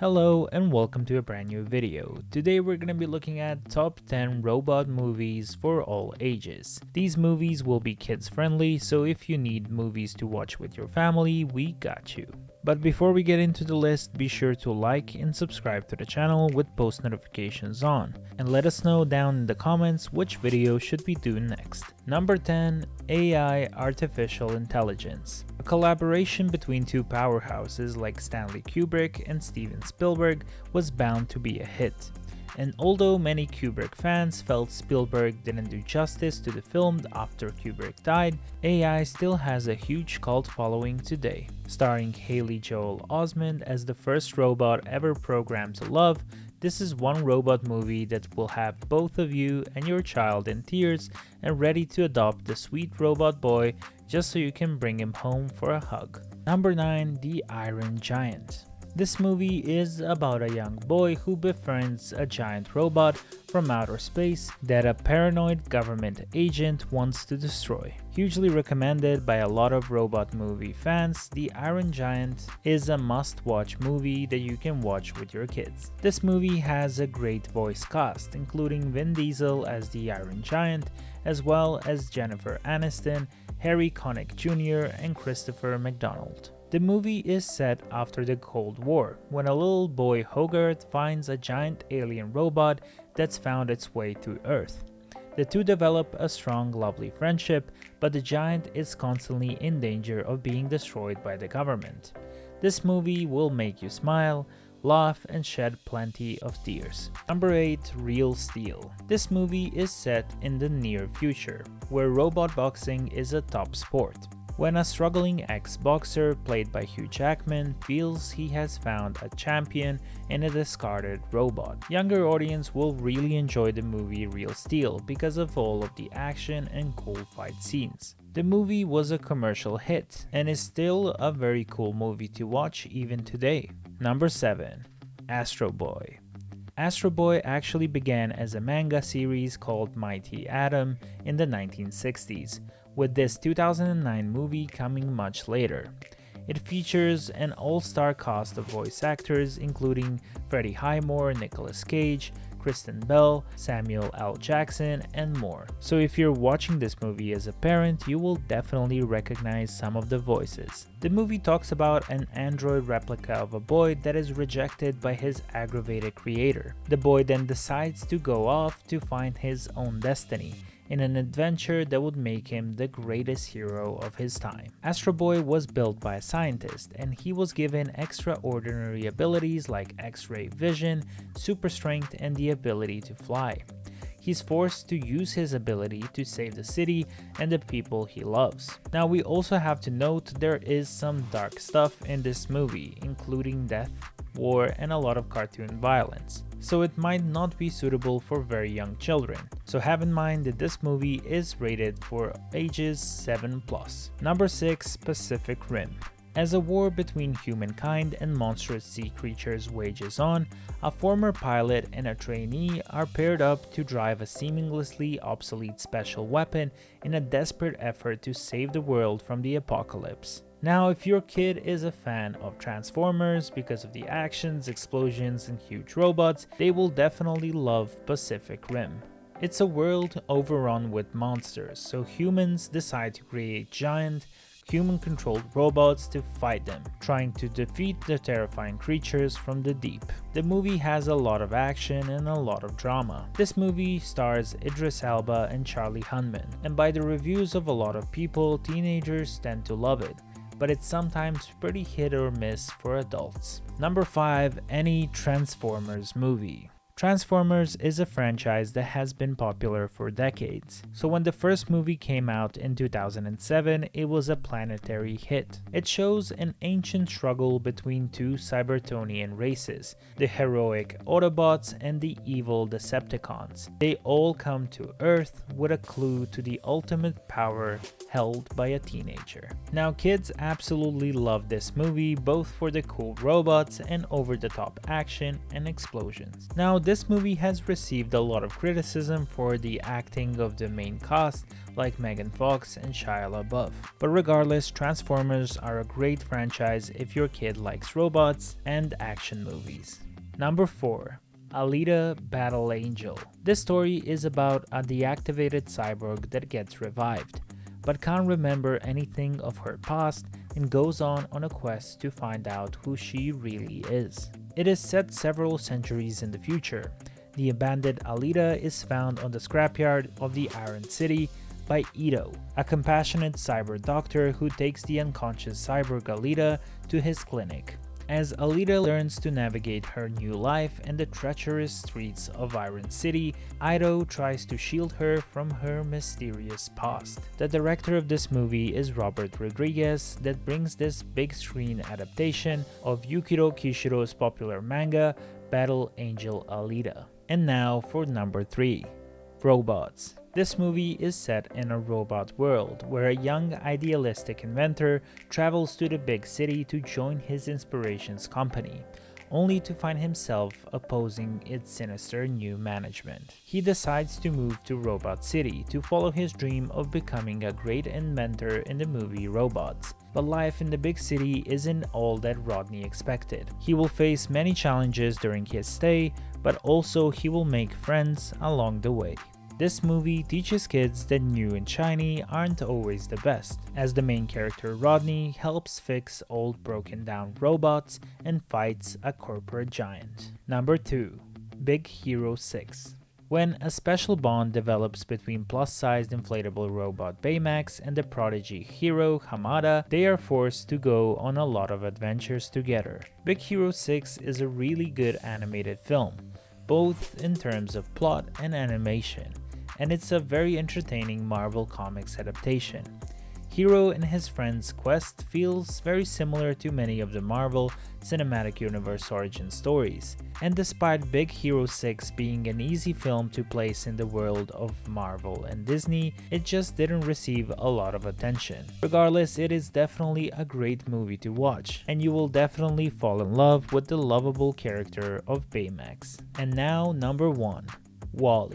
Hello and welcome to a brand new video. Today we're gonna be looking at top 10 robot movies for all ages. These movies will be kids friendly, so if you need movies to watch with your family, we got you. But before we get into the list, be sure to like and subscribe to the channel with post notifications on. And let us know down in the comments which video should we do next. Number 10. AI Artificial Intelligence. A collaboration between two powerhouses like Stanley Kubrick and Steven Spielberg was bound to be a hit. And although many Kubrick fans felt Spielberg didn't do justice to the film after Kubrick died, AI still has a huge cult following today. Starring Haley Joel Osment as the first robot ever programmed to love, this is one robot movie that will have both of you and your child in tears and ready to adopt the sweet robot boy just so you can bring him home for a hug. Number 9. The Iron Giant. This movie is about a young boy who befriends a giant robot from outer space that a paranoid government agent wants to destroy. Hugely recommended by a lot of robot movie fans, The Iron Giant is a must-watch movie that you can watch with your kids. This movie has a great voice cast, including Vin Diesel as the Iron Giant, as well as Jennifer Aniston, Harry Connick Jr., and Christopher McDonald. The movie is set after the Cold War, when a little boy Hogarth finds a giant alien robot that's found its way to Earth. The two develop a strong, lovely friendship, but the giant is constantly in danger of being destroyed by the government. This movie will make you smile, laugh, and shed plenty of tears. Number 8. Real Steel. This movie is set in the near future, where robot boxing is a top sport. When a struggling ex-boxer played by Hugh Jackman feels he has found a champion in a discarded robot. Younger audience will really enjoy the movie Real Steel because of all of the action and cool fight scenes. The movie was a commercial hit and is still a very cool movie to watch even today. Number 7. Astro Boy. Astro Boy actually began as a manga series called Mighty Atom in the 1960s, with this 2009 movie coming much later. It features an all-star cast of voice actors including Freddie Highmore, Nicolas Cage, Kristen Bell, Samuel L. Jackson, and more. So if you're watching this movie as a parent, you will definitely recognize some of the voices. The movie talks about an android replica of a boy that is rejected by his aggravated creator. The boy then decides to go off to find his own destiny in an adventure that would make him the greatest hero of his time. Astro Boy was built by a scientist, and he was given extraordinary abilities like X-ray vision, super strength, and the ability to fly. He's forced to use his ability to save the city and the people he loves. Now we also have to note there is some dark stuff in this movie, including death, war, and a lot of cartoon violence, so it might not be suitable for very young children. So have in mind that this movie is rated for ages 7+. Number 6. Pacific Rim. As a war between humankind and monstrous sea creatures wages on, a former pilot and a trainee are paired up to drive a seamlessly obsolete special weapon in a desperate effort to save the world from the apocalypse. Now, if your kid is a fan of Transformers because of the actions, explosions, and huge robots, they will definitely love Pacific Rim. It's a world overrun with monsters, so humans decide to create giant, human-controlled robots to fight them, trying to defeat the terrifying creatures from the deep. The movie has a lot of action and a lot of drama. This movie stars Idris Elba and Charlie Hunnam, and by the reviews of a lot of people, teenagers tend to love it, but it's sometimes pretty hit or miss for adults. Number 5. Any Transformers movie. Transformers is a franchise that has been popular for decades, so when the first movie came out in 2007, it was a planetary hit. It shows an ancient struggle between two Cybertronian races, the heroic Autobots and the evil Decepticons. They all come to Earth with a clue to the ultimate power held by a teenager. Now kids absolutely love this movie both for the cool robots and over-the-top action and explosions. Now this this movie has received a lot of criticism for the acting of the main cast like Megan Fox and Shia LaBeouf. But regardless, Transformers are a great franchise if your kid likes robots and action movies. Number 4. Alita Battle Angel. This story is about a deactivated cyborg that gets revived, but can't remember anything of her past and goes on a quest to find out who she really is. It is set several centuries in the future. The abandoned Alita is found on the scrapyard of the Iron City by Ito, a compassionate cyber doctor who takes the unconscious cyborg Alita to his clinic. As Alita learns to navigate her new life in the treacherous streets of Iron City, Ito tries to shield her from her mysterious past. The director of this movie is Robert Rodriguez, that brings this big screen adaptation of Yukiro Kishiro's popular manga, Battle Angel Alita. And now for number 3. Robots. This movie is set in a robot world where a young idealistic inventor travels to the big city to join his inspiration's company, only to find himself opposing its sinister new management. He decides to move to Robot City to follow his dream of becoming a great inventor in the movie Robots. But life in the big city isn't all that Rodney expected. He will face many challenges during his stay, but also he will make friends along the way. This movie teaches kids that new and shiny aren't always the best, as the main character Rodney helps fix old broken down robots and fights a corporate giant. Number 2. Big Hero 6. When a special bond develops between plus-sized inflatable robot Baymax and the prodigy hero Hamada, they are forced to go on a lot of adventures together. Big Hero 6 is a really good animated film, both in terms of plot and animation, and it's a very entertaining Marvel Comics adaptation. Hero and his friend's quest feels very similar to many of the Marvel Cinematic Universe origin stories, and despite Big Hero 6 being an easy film to place in the world of Marvel and Disney, it just didn't receive a lot of attention. Regardless, it is definitely a great movie to watch, and you will definitely fall in love with the lovable character of Baymax. And now, number 1. WALLE.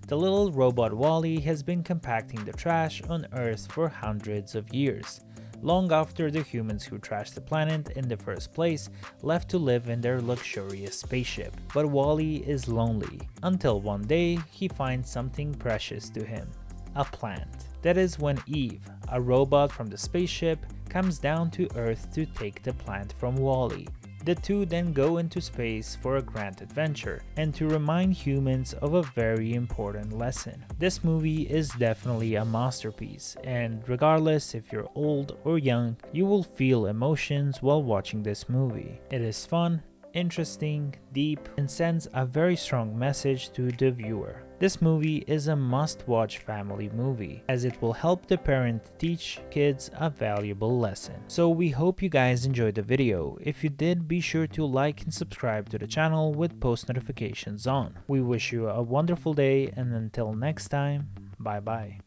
The little robot WALLE has been compacting the trash on Earth for hundreds of years, long after the humans who trashed the planet in the first place left to live in their luxurious spaceship. But WALLE is lonely, until one day he finds something precious to him, a plant. That is when Eve, a robot from the spaceship, comes down to Earth to take the plant from WALLE. The two then go into space for a grand adventure and to remind humans of a very important lesson. This movie is definitely a masterpiece, and regardless if you're old or young, you will feel emotions while watching this movie. It is fun, interesting, deep, and sends a very strong message to the viewer. This movie is a must-watch family movie, as it will help the parent teach kids a valuable lesson. So we hope you guys enjoyed the video. If you did, be sure to like and subscribe to the channel with post notifications on. We wish you a wonderful day, and until next time, bye bye.